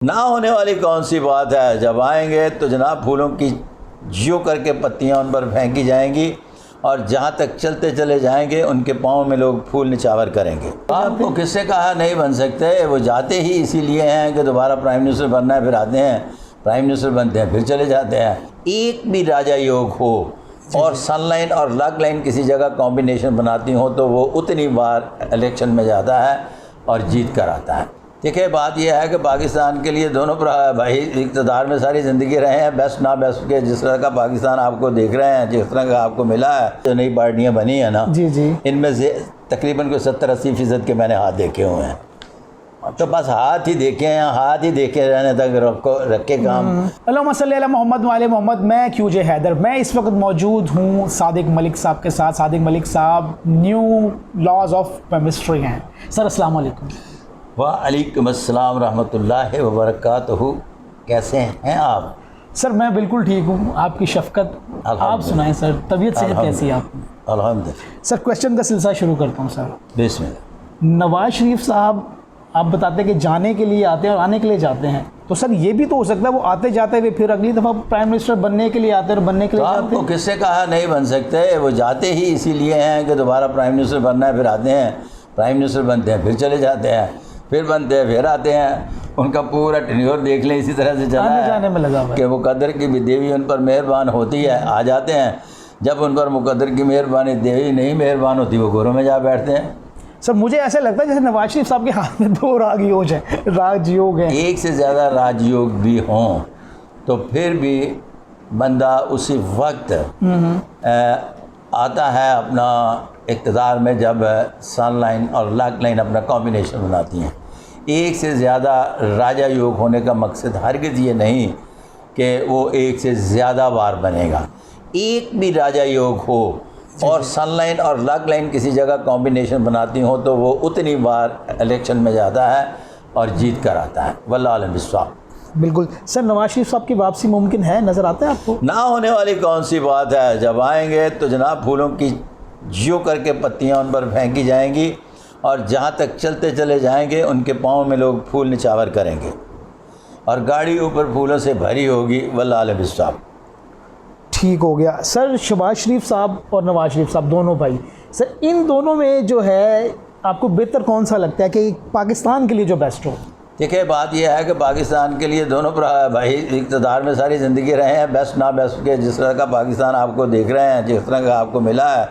ना होने वाली कौन सी बात है, जब आएंगे तो जनाब फूलों की ज्यों करके पत्तियां उन पर फेंकी जाएंगी और जहाँ तक चलते चले जाएंगे उनके पाँव में लोग फूल निछावर करेंगे। आपको किससे कहा नहीं बन सकते, वो जाते ही इसीलिए हैं कि दोबारा प्राइम मिनिस्टर बनना है, फिर आते हैं प्राइम मिनिस्टर बनते हैं, फिर चले जाते हैं। एक भी राजा योग हो और सनलाइन और लग लाइन किसी जगह कॉम्बिनेशन बनाती हो तो वो उतनी बार इलेक्शन में जाता है और जीत कर आता है। देखिए बात यह है कि पाकिस्तान के लिए दोनों भाई इक़्तिदार में सारी ज़िंदगी रहे हैं, बेस्ट ना बेस्ट के। जिस तरह का पाकिस्तान आपको देख रहे हैं, जिस तरह का आपको मिला है, जो नई पार्टियां बनी है ना, जी जी, इनमें से तकरीबन कोई 70-80% के मैंने हाथ देखे हुए हैं। तो बस हाथ ही देखे हैं, हाथ ही देखे रहने तक रखे काम। अल्लाहुम्मा सल्ली अला मोहम्मद वाले मोहम्मद। मैं QJ हैदर, मैं इस वक्त मौजूद हूँ सादिक मलिक साहब के साथ। सादिक मलिक साहब न्यू लॉज ऑफ केमिस्ट्री हैं। सर अस्सलाम वालेकुम। वालेकुम अस्सलाम रहमतुल्लाहि व बरकातहू। कैसे हैं आप? सर मैं बिल्कुल ठीक हूँ, आपकी शफ़क़त। आप सुनाएं सर, तबीयत सेहत कैसी है आपकी? अल्हम्दुलिल्लाह। सर क्वेश्चन का सिलसिला शुरू करता हूँ सर। बिस्मिल्लाह। नवाज शरीफ साहब आप बताते हैं कि जाने के लिए आते हैं और आने के लिए जाते हैं, तो सर ये भी तो हो सकता है वो आते जाते हुए फिर अगली दफ़ा प्राइम मिनिस्टर बनने के लिए आते हैं और बनने के लिए जाते हैं। आपको किससे कहा नहीं बन सकते, वो जाते ही इसीलिए हैं कि दोबारा प्राइम मिनिस्टर बनना है, फिर आते हैं प्राइम मिनिस्टर बनते हैं, फिर चले जाते हैं, फिर बनते हैं, फिर आते हैं। उनका पूरा टेन्योर देख लें, इसी तरह से चला है जाने में लगा कि वो कदर की भी देवी उन पर मेहरबान होती है, आ जाते हैं। जब उन पर मुकद्दर की मेहरबानी देवी नहीं मेहरबान होती, वो घरों में जा बैठते हैं। सर मुझे ऐसा लगता है जैसे नवाज शरीफ साहब के हाथ में 2 राजयोग हैं। एक से ज़्यादा राजयोग भी हों तो फिर भी बंदा उसी वक्त आता है अपना इक़्तिदार में जब सनलाइन और लग लाइन अपना कॉम्बिनेशन बनाती हैं। एक से ज़्यादा राजा योग होने का मकसद हरगिज़ ये नहीं कि वो एक से ज़्यादा बार बनेगा। एक भी राजा योग हो और सनलाइन और लग लाइन किसी जगह कॉम्बिनेशन बनाती हो तो वो उतनी बार इलेक्शन में जाता है और जीत कर आता है। वल्लाह आलम बिस्वाब। बिल्कुल सर, नवाज शरीफ साहब की वापसी मुमकिन है, नज़र आता है आपको? ना होने वाली कौन सी बात है, जब आएंगे तो जनाब फूलों की ज्यों करके पत्तियां उन पर फेंकी जाएंगी और जहाँ तक चलते चले जाएंगे उनके पाँव में लोग फूल निछावर करेंगे और गाड़ी ऊपर फूलों से भरी होगी। वल्लाह आलम बिस्वाब। ठीक हो गया सर। शहबाज शरीफ साहब और नवाज शरीफ साहब दोनों भाई, सर इन दोनों में जो है आपको बेहतर कौन सा लगता है कि पाकिस्तान के लिए जो बेस्ट हो? देखिए बात यह है कि पाकिस्तान के लिए दोनों भाई इक़्तिदार में सारी ज़िंदगी रहे हैं, बेस्ट ना बेस्ट के। जिस तरह का पाकिस्तान आपको देख रहे हैं, जिस तरह का आपको मिला है,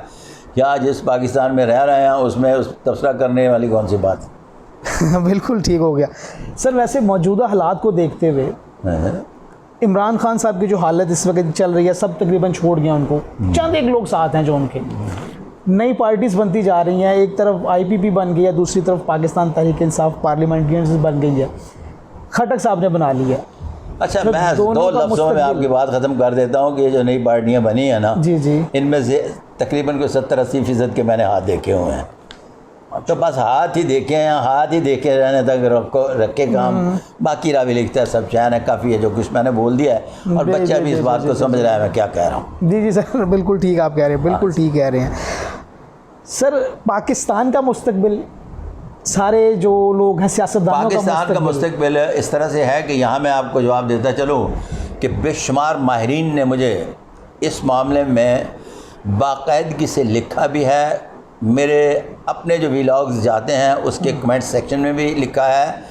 क्या जिस पाकिस्तान में रह रहे हैं उसमें उस तबसरा करने वाली कौन सी बात है? बिल्कुल ठीक हो गया सर। वैसे मौजूदा हालात को देखते हुए इमरान खान साहब की जो हालत इस वक्त चल रही है, सब तकरीबन छोड़ गया उनको। चंद एक लोग साथ हैं जो उनके, नई पार्टीज़ बनती जा रही हैं। एक तरफ IPP बन गई है, दूसरी तरफ पाकिस्तान तहरीक इंसाफ पार्लियामेंट्रियंस बन गई है, खटक साहब ने बना ली है। अच्छा मैं 2 लफ्ज़ों में आपकी बात ख़त्म कर देता हूँ कि ये जो नई पार्टियाँ बनी है ना, जी जी, इनमें से तकरीबन कोई 70-80% के मैंने हाथ देखे हुए हैं। तो बस हाथ ही देखे हैं, हाथ ही देखे रहने तक रखे काम। बाकी रावी लिखता है सब चैन है, काफ़ी है जो कुछ मैंने बोल दिया है और बच्चा भी इस बात को समझ रहा है मैं क्या कह रहा हूँ। जी जी सर, बिल्कुल ठीक आप कह रहे हैं, बिल्कुल ठीक कह रहे हैं सर। पाकिस्तान का मुस्तकबिल, सारे जो लोग हैं सियासतदानों पाकिस्तान का मुस्तकबिल इस तरह से है कि यहाँ मैं आपको जवाब देता चलूँ कि बेशुमार माहिरीन ने मुझे इस मामले में बाकायदगी से लिखा भी है। मेरे अपने जो व्लॉग्स जाते हैं उसके कमेंट सेक्शन में भी लिखा है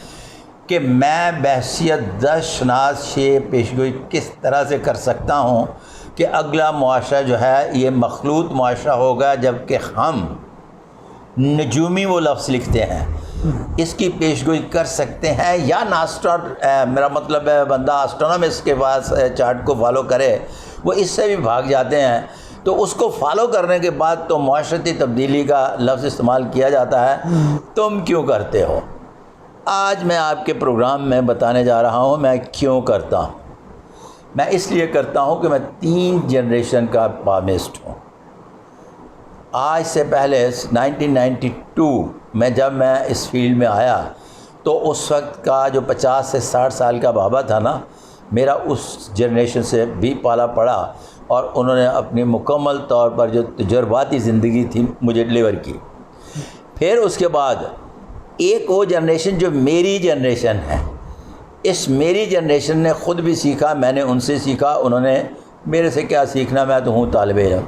कि मैं बहसियत दशनास से पेशगोई किस तरह से कर सकता हूँ कि अगला मुआशरा जो है ये मखलूत मुआशरा होगा, जबकि हम नजूमी वो लफ्ज़ लिखते हैं इसकी पेशगोई कर सकते हैं या मेरा मतलब है बंदा एस्ट्रोनॉमिस्ट के पास चार्ट को फॉलो करे, वो इससे भी भाग जाते हैं। तो उसको फॉलो करने के बाद तो मुआशरती तब्दीली का लफ्ज़ इस्तेमाल किया जाता है। तुम क्यों करते हो? आज मैं आपके प्रोग्राम में बताने जा रहा हूँ मैं क्यों करता हूँ। मैं इसलिए करता हूँ कि मैं 3 जनरेशन का पामिस्ट हूँ। आज से पहले 1992 में जब मैं इस फील्ड में आया तो उस वक्त का जो 50 से 60 साल का बाबा था ना, मेरा उस जनरेशन से भी पाला पड़ा और उन्होंने अपनी मुकम्मल तौर पर जो तजुर्बाती ज़िंदगी थी मुझे डिलीवर की। फिर उसके बाद एक वो जनरेशन जो मेरी जनरेशन है, इस मेरी जनरेशन ने ख़ुद भी सीखा, मैंने उनसे सीखा, उन्होंने मेरे से क्या सीखना, मैं तो हूँ तालिब इल्म।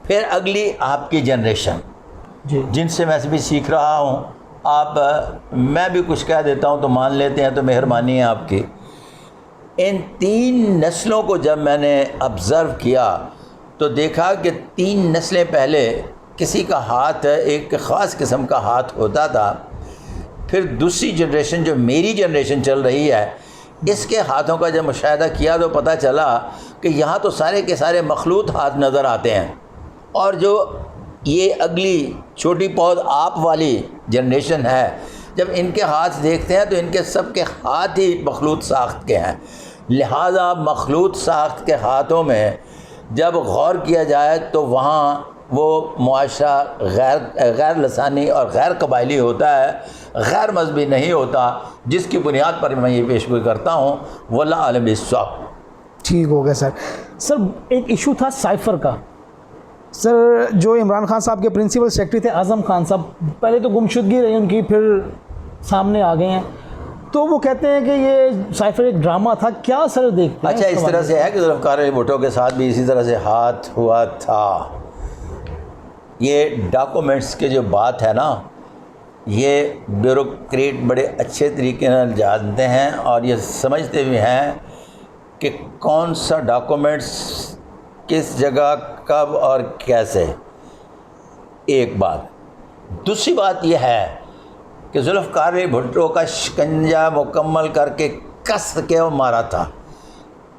फिर अगली आपकी जनरेशन जी जिनसे मैं भी सीख रहा हूँ, आप मैं भी कुछ कह देता हूँ तो मान लेते हैं, तो मेहरबानी है आपकी। इन 3 नस्लों को जब मैंने ऑब्ज़र्व किया तो देखा कि 3 नस्लें पहले किसी का हाथ एक ख़ास किस्म का हाथ होता था, फिर दूसरी जनरेशन जो मेरी जनरेशन चल रही है, इसके हाथों का जब मुशाहिदा किया तो पता चला कि यहाँ तो सारे के सारे मखलूत हाथ नज़र आते हैं, और जो ये अगली छोटी पौध आप वाली जनरेशन है, जब इनके हाथ देखते हैं तो इनके सब के हाथ ही मखलूत साख्त के हैं। लिहाजा मखलूत साख्त के हाथों में जब गौर किया जाए तो वहाँ वो मुआशरा गैर लसानी और गैर कबायली होता है, गैर मजहबी नहीं होता, जिसकी बुनियाद पर मैं ये पेशगोई करता हूँ। वल्लाह आलम बिस्सवाब। ठीक हो गया सर। सर एक इशू था साइफ़र का। सर जो इमरान खान साहब के प्रिंसिपल सेक्रेटरी थे आज़म खान साहब, पहले तो गुमशुदगी रही उनकी, फिर सामने आ गए हैं, तो वो कहते हैं कि ये साइफ़र एक ड्रामा था। क्या सर देखते हैं? अच्छा, इस तरह से है कि ज़ुल्फ़िकार भुट्टो के साथ भी इसी तरह से हाथ हुआ था। ये डॉक्यूमेंट्स के जो बात है ना, ये ब्यूरोक्रेट बड़े अच्छे तरीके से जानते हैं और ये समझते भी हैं कि कौन सा डॉक्यूमेंट्स किस जगह कब और कैसे। एक बात। दूसरी बात यह है कि ज़ुल्फ़िकार भुट्टो का शिकंजा मुकम्मल करके कस के वो मारा था।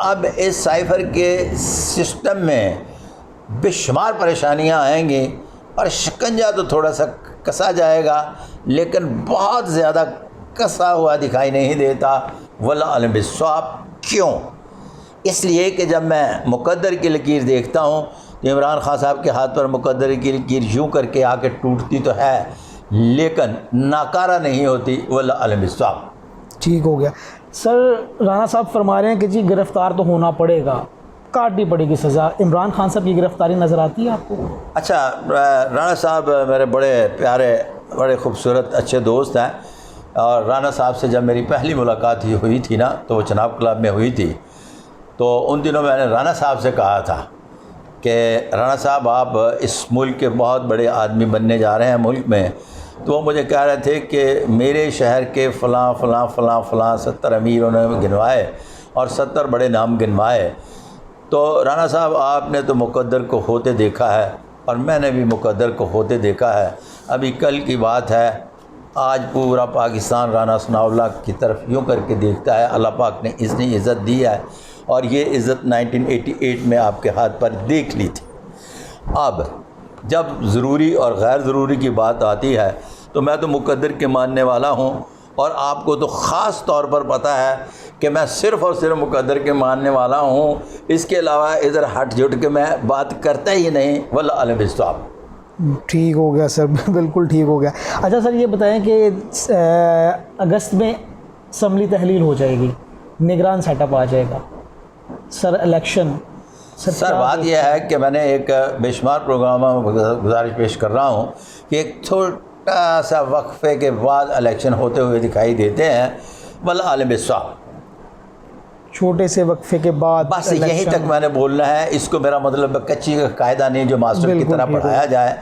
अब इस साइफ़र के सिस्टम में बेशुमार परेशानियां आएंगी और शिकंजा तो थोड़ा सा कसा जाएगा, लेकिन बहुत ज़्यादा कसा हुआ दिखाई नहीं देता। वल्लाह आलम बिस्सवाब। क्यों? इसलिए कि जब मैं मुकद्दर की लकीर देखता हूँ तो इमरान खान साहब के हाथ पर मुकद्दर की लकीर यूँ करके आके टूटती तो है, लेकिन नाकारा नहीं होती। वल्लाह आलम बिस्सवाब। ठीक हो गया सर। राणा साहब फरमा रहे हैं कि जी गिरफ़्तार तो होना पड़ेगा, काटनी पड़ेगी सज़ा। इमरान खान साहब की गिरफ़्तारी नज़र आती है आपको? अच्छा, राणा साहब मेरे बड़े प्यारे, बड़े ख़ूबसूरत अच्छे दोस्त हैं, और राणा साहब से जब मेरी पहली मुलाकात हुई थी ना, तो वो चनाब क्लब में हुई थी। तो उन दिनों मैंने राणा साहब से कहा था कि राणा साहब आप इस मुल्क के बहुत बड़े आदमी बनने जा रहे हैं मुल्क में। तो वो मुझे कह रहे थे कि मेरे शहर के फ़लाँ फ़लाँ फ़लाँ फ़लाँ 70 अमीर उन्होंने गिनवाए और 70 बड़े नाम गिनवाए। तो राणा साहब आपने तो मुकद्दर को होते देखा है और मैंने भी मुकद्दर को होते देखा है। अभी कल की बात है, आज पूरा पाकिस्तान राणा सनाउल्लाह की तरफ यूँ करके देखता है। अल्लाह पाक ने इसने इज़्ज़त दी है और ये इज़्ज़त 1988 में आपके हाथ पर देख ली थी। अब जब ज़रूरी और गैर ज़रूरी की बात आती है तो मैं तो मुकद्दर के मानने वाला हूँ, और आपको तो ख़ास तौर पर पता है कि मैं सिर्फ़ और सिर्फ मुकद्दर के मानने वाला हूँ। इसके अलावा इधर हट जुट के मैं बात करता ही नहीं। वल्लाह आलम बिस्सवाब। ठीक हो गया सर, बिल्कुल ठीक हो गया। अच्छा सर ये बताएं कि अगस्त में असम्बली तहलील हो जाएगी, निगरान सेटअप आ जाएगा सर, इलेक्शन सर बात यह है कि मैंने एक बेशुमार प्रोग्राम में गुजारिश पेश कर रहा हूँ कि एक छोटा सा वक्फे के बाद इलेक्शन होते हुए दिखाई देते हैं। वल्लाह आलम बिस्सवाब। छोटे से वक्फे के बाद बस यहीं तक मैंने बोलना है। इसको मेरा मतलब कच्ची का कायदा नहीं जो मास्टर की तरह पढ़ाया जाए।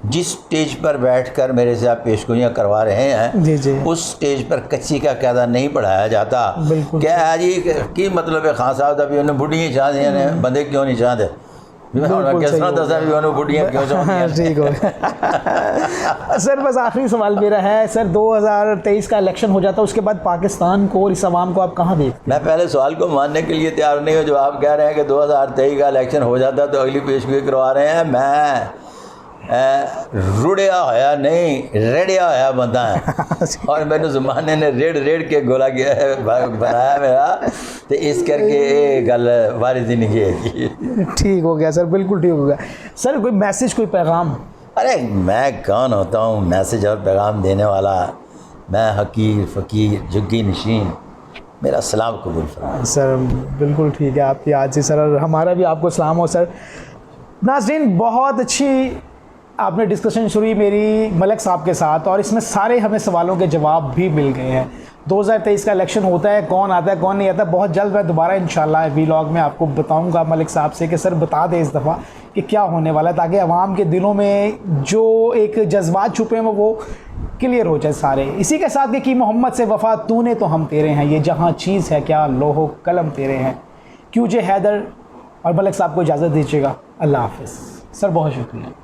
जिस स्टेज पर बैठकर मेरे से आप पेशगोइयाँ करवा रहे हैं, जी जी, उस स्टेज पर कच्ची का कायदा नहीं पढ़ाया जाता। क्या जी की मतलब है खान साहब अभी उन्हें बुढ़ियाँ चाहते हैं, बंदे क्यों नहीं चाहते? ठीक हो सर। बस आखिरी सवाल मेरा है सर, 2023 का इलेक्शन हो जाता है, उसके बाद पाकिस्तान को और इस आवाम को आप कहाँ देखते? मैं पहले सवाल को मानने के लिए तैयार नहीं हूँ। जो आप कह रहे हैं कि 2023 का इलेक्शन हो जाता तो अगली पेशगोई करवा रहे हैं। मैं रुड़िया होया नहीं, रेड़िया होया बंदा है और मैंने ज़माने ने रेड़ के गोला बनाया मेरा, तो इस करके ये गल वारिदी नहीं है। ठीक हो गया सर, बिल्कुल ठीक हो गया सर। कोई मैसेज, कोई पैगाम? अरे मैं कौन होता हूँ मैसेज और पैगाम देने वाला? मैं हकीर फ़कीर झुग्गी नशीन, मेरा सलाम कबूल फरमाएं। सर बिल्कुल ठीक है आपकी आज से सर, हमारा भी आपको सलाम हो सर। नाज़रीन बहुत अच्छी आपने डिस्कशन शुरू मेरी मलक साहब के साथ, और इसमें सारे हमें सवालों के जवाब भी मिल गए हैं। 2023 का इलेक्शन होता है, कौन आता है कौन नहीं आता, बहुत जल्द मैं दोबारा इंशाल्लाह वीलॉग में आपको बताऊंगा मलिक साहब से कि सर बता दें इस दफ़ा कि क्या होने वाला है, ताकि अवाम के दिलों में जो एक जज्बात छुपे हैं वो क्लियर हो जाए सारे। इसी के साथ कि मोहम्मद से वफ़ा तूने तो हम तेरे हैं, ये जहाँ चीज़ है क्या लोहो कलम तेरे हैं। QJ हैदर और मलिक साहब को इजाज़त दीजिएगा। अल्लाह हाफ़िज़ सर, बहुत शुक्रिया।